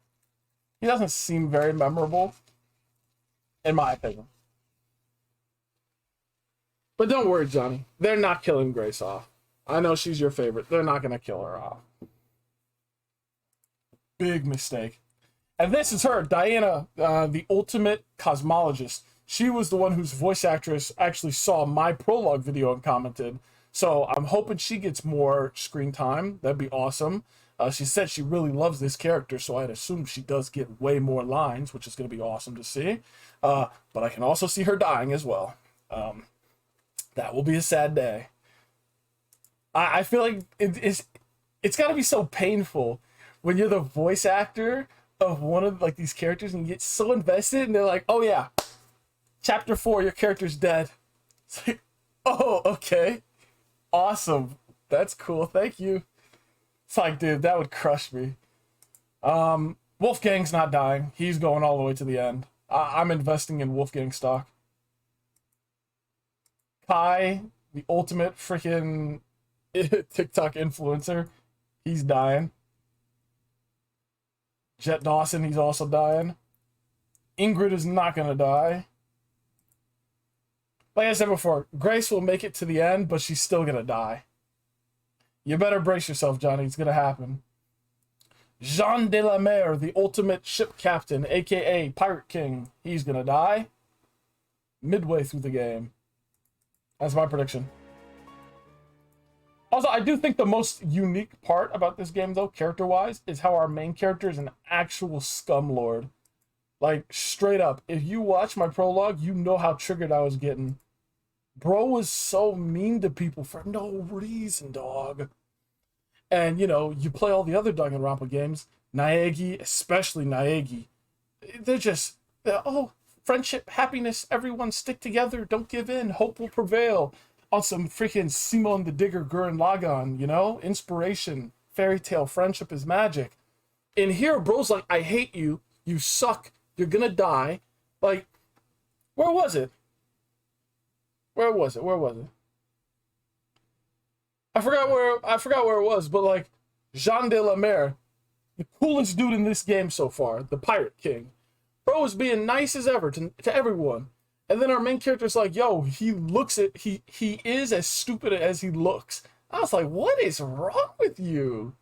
He doesn't seem very memorable, in my opinion. But don't worry, Johnny. They're not killing Grace off. I know she's your favorite. They're not going to kill her off. Big mistake. And this is her, Diana, the ultimate cosmologist. She was the one whose voice actress actually saw my prologue video and commented. So I'm hoping she gets more screen time. That'd be awesome. She said she really loves this character, so I'd assume she does get way more lines, which is going to be awesome to see. But I can also see her dying as well. That will be a sad day. I feel like it's got to be so painful when you're the voice actor of one of like these characters and you get so invested and they're like, oh yeah, chapter 4, your character's dead. It's like, oh, okay. Awesome. That's cool. Thank you. It's like, dude, that would crush me. Wolfgang's not dying. He's going all the way to the end. I'm investing in Wolfgang stock. Kai, the ultimate freaking TikTok influencer, he's dying. Jet Dawson, he's also dying. Ingrid is not gonna die. Like I said before, Grace will make it to the end, but she's still gonna die. You better brace yourself, Johnny. It's gonna happen. Jean de la Mer, the ultimate ship captain, aka Pirate King, he's gonna die midway through the game. That's my prediction. Also, I do think the most unique part about this game, though, character-wise, is how our main character is an actual scumlord. Like, straight up. If you watch my prologue, you know how triggered I was getting. Bro was so mean to people for no reason, dog. And, you know, you play all the other Danganronpa games, Naegi, especially Naegi. Oh, friendship, happiness, everyone stick together, don't give in, hope will prevail. On some freaking Simon the Digger Gurren Lagann, you know? Inspiration, fairy tale, friendship is magic. In here, bro's like, I hate you, you suck, you're gonna die. Like, where was it? Where was it? I forgot where it was, but like, Jean de la Mer, the coolest dude in this game so far, the Pirate King. Bro is being nice as ever to everyone. And then our main character's like, yo, he is as stupid as he looks. I was like, what is wrong with you?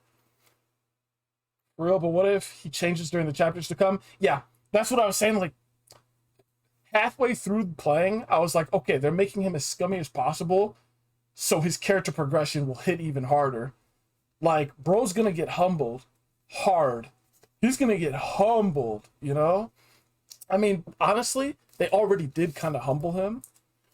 For real, but what if he changes during the chapters to come? Yeah, that's what I was saying. Like, halfway through playing, I was like, okay, they're making him as scummy as possible, so his character progression will hit even harder. Like, bro's gonna get humbled hard. He's gonna get humbled, you know? I mean, honestly, they already did kind of humble him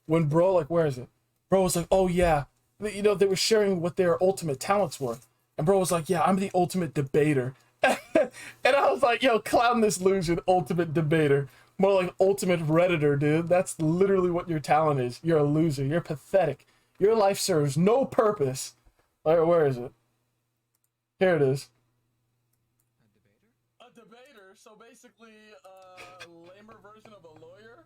when bro, like, where is it? Bro was like, oh yeah, you know, they were sharing what their ultimate talents were. And bro was like, yeah, I'm the ultimate debater. And I was like, yo, clown this illusion, ultimate debater. More like ultimate Redditor, dude. That's literally what your talent is. You're a loser. You're pathetic. Your life serves no purpose. Where is it? Here it is. A debater? So basically, a lamer version of a lawyer?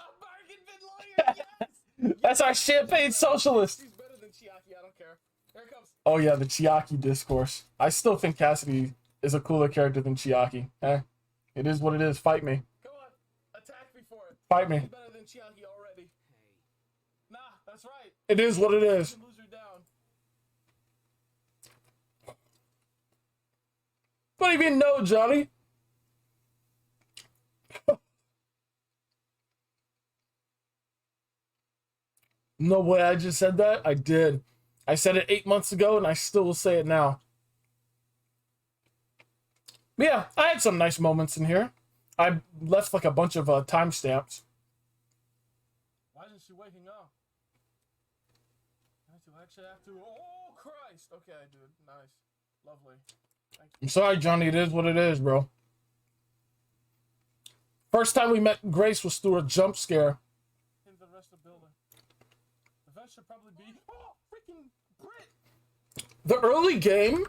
A bargain bin lawyer, yes! That's our champagne socialist! He's better than Chiaki, I don't care. Here it comes. Oh yeah, the Chiaki discourse. I still think Cassidy is a cooler character than Chiaki. It is what it is. Fight me. Come on. Attack me for it. Fight me. He's better than Chiaki already. Nah, that's right. It is what it is. What do you mean no, Johnny? No way, I just said that? I did. I said it 8 months ago, and I still will say it now. But yeah, I had some nice moments in here. I left like a bunch of timestamps. Why isn't she waking up? I actually have to. Oh Christ! Okay, dude. Nice, lovely. I'm sorry, Johnny. It is what it is, bro. First time we met Grace was through a jump scare. In the rest of the building. The vent should probably be. Oh, freaking Brit! The early game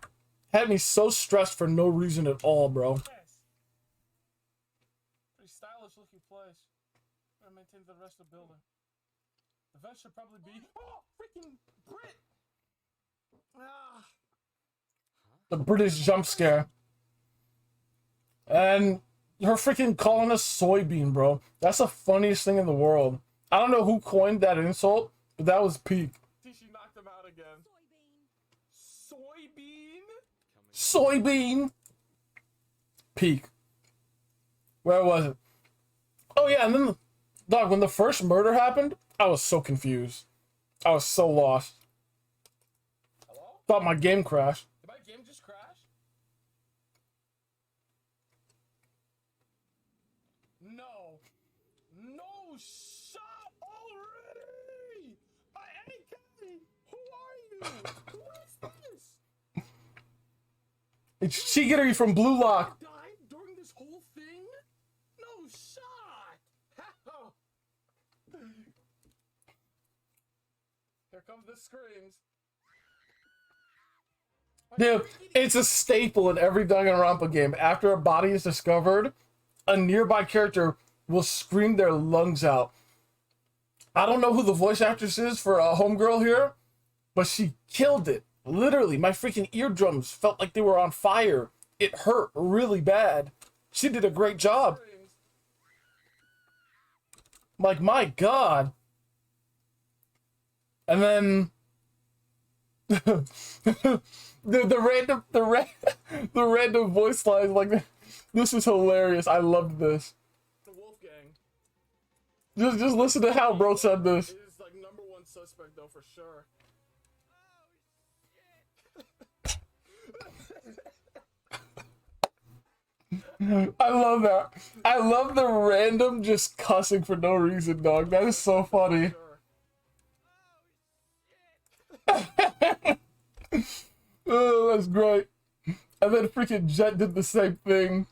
had me so stressed for no reason at all, bro. Pretty stylish looking place. I maintain the rest of the building. The vent should probably be. Oh, freaking Brit! Ah. The British jump scare. And her freaking calling us soybean, bro. That's the funniest thing in the world. I don't know who coined that insult, but that was peak. She knocked him out again. Soybean? Soybean? Peak. Where was it? Oh yeah, and then, dog, when the first murder happened, I was so confused. I was so lost. Hello? Thought my game crashed. Did my game just crash? No. No, shut already! AK! Who are you? Who is this? It's Chigiri from Blue Lock. Died during this whole thing? No shot! How? Here comes the screams. Dude, it's a staple in every Danganronpa game. After a body is discovered, a nearby character will scream their lungs out. I don't know who the voice actress is for a homegirl here, but she killed it. Literally, my freaking eardrums felt like they were on fire. It hurt really bad. She did a great job. Like, my God. And then the random voice lines like this is hilarious. I loved this. The Wolfgang. Just listen to how bro said this. It is like #1 suspect though for sure. I love that. I love the random just cussing for no reason, dog. That is so funny. Oh, that's great. And then freaking Jet did the same thing.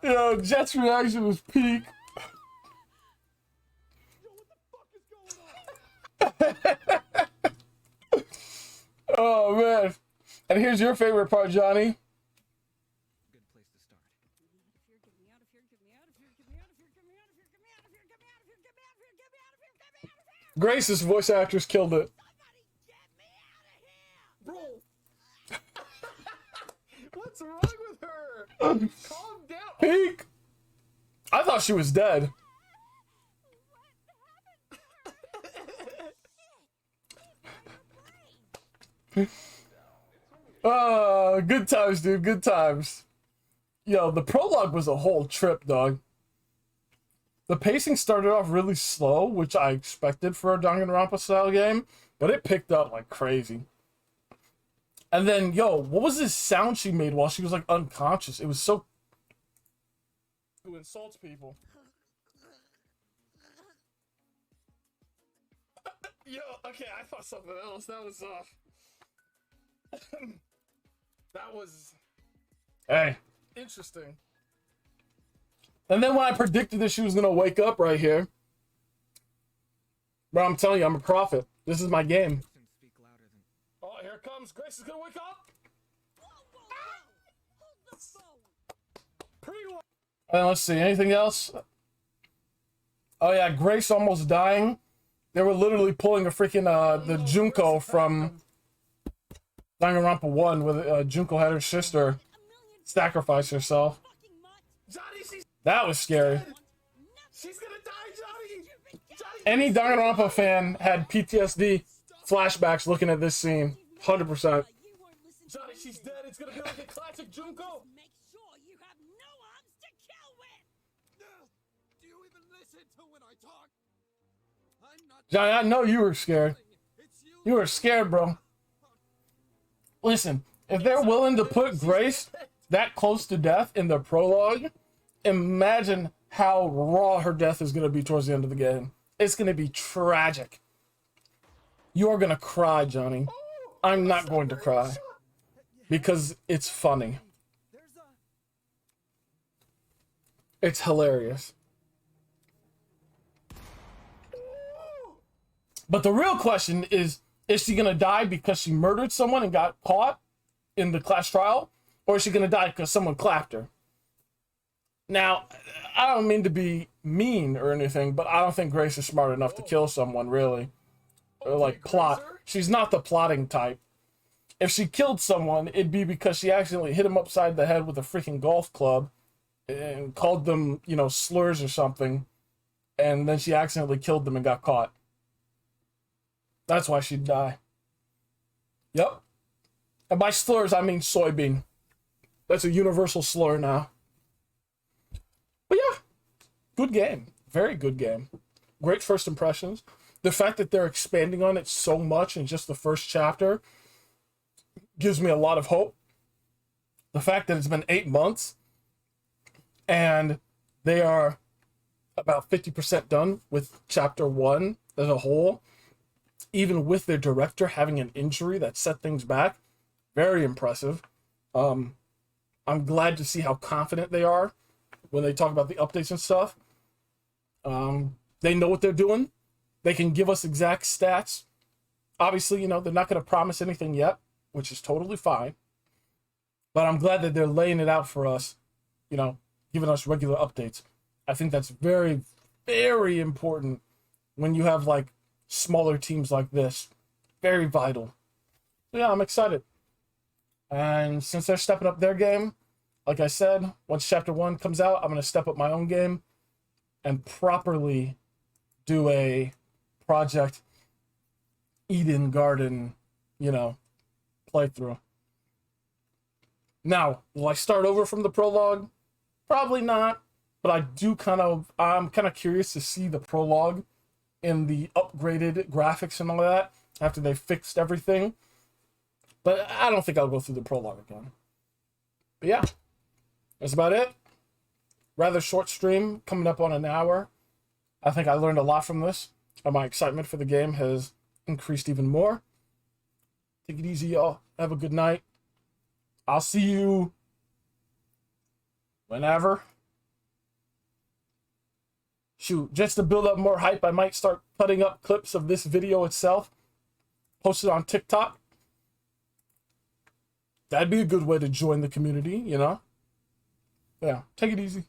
Yo, Jet's reaction was peak. Oh man. And here's your favorite part, Johnny. Good place to start. Grace's voice actress killed it. Bro. What's wrong with her? Calm down. Peak. I thought she was dead. Good times, dude. Good times. Yo, the prologue was a whole trip, dog. The pacing started off really slow, which I expected for a Danganronpa style game, but it picked up like crazy. And then, yo, what was this sound she made while she was like unconscious? It was so... Who insults people. Yo, okay, I thought something else. That was, that was... Hey. Interesting. And then when I predicted that she was gonna wake up right here... Bro, I'm telling you, I'm a prophet. This is my game. Oh, here it comes. Grace is gonna wake up! Let's see, anything else? Oh yeah, Grace almost dying. They were literally pulling a freaking, the Junko from Danganronpa 1, where Junko had her sister sacrifice herself. That was scary. She's gonna die, Johnny! Any Danganronpa fan had PTSD flashbacks looking at this scene. 100%. Johnny, she's dead. It's gonna be like a classic Junko. Make sure you have no arms to kill with. Johnny, I know you were scared. You were scared, bro. Listen, if they're willing to put Grace that close to death in the prologue, imagine how raw her death is going to be towards the end of the game. It's going to be tragic. You are going to cry, Johnny. I'm not going to cry because it's funny. It's hilarious. But the real question is she going to die because she murdered someone and got caught in the class trial? Or is she going to die because someone clapped her? Now, I don't mean to be mean or anything, but I don't think Grace is smart enough to kill someone, really. Or, like, plot. She's not the plotting type. If she killed someone, it'd be because she accidentally hit him upside the head with a freaking golf club and called them, you know, slurs or something. And then she accidentally killed them and got caught. That's why she'd die. Yep. And by slurs, I mean soybean. That's a universal slur now. But yeah, good game. Very good game. Great first impressions. The fact that they're expanding on it so much in just the first chapter gives me a lot of hope. The fact that it's been 8 months and they are about 50% done with chapter 1 as a whole, even with their director having an injury that set things back, very impressive. I'm glad to see how confident they are when they talk about the updates and stuff. They know what they're doing. They can give us exact stats. Obviously, you know, they're not going to promise anything yet, which is totally fine. But I'm glad that they're laying it out for us, you know, giving us regular updates. I think that's very, very important when you have, like, smaller teams like this. Very vital. So yeah, I'm excited. And since they're stepping up their game, like I said, once chapter 1 comes out, I'm going to step up my own game and properly do a Project Eden Garden, you know, playthrough. Now, will I start over from the prologue? Probably not, but I'm kind of curious to see the prologue in the upgraded graphics and all that after they fixed everything. But I don't think I'll go through the prologue again. But yeah, that's about it. Rather short stream, coming up on an hour. I think I learned a lot from this, and my excitement for the game has increased even more. Take it easy, y'all. Have a good night. I'll see you whenever. Shoot, just to build up more hype, I might start putting up clips of this video itself, post it on TikTok. That'd be a good way to join the community, you know? Yeah, take it easy.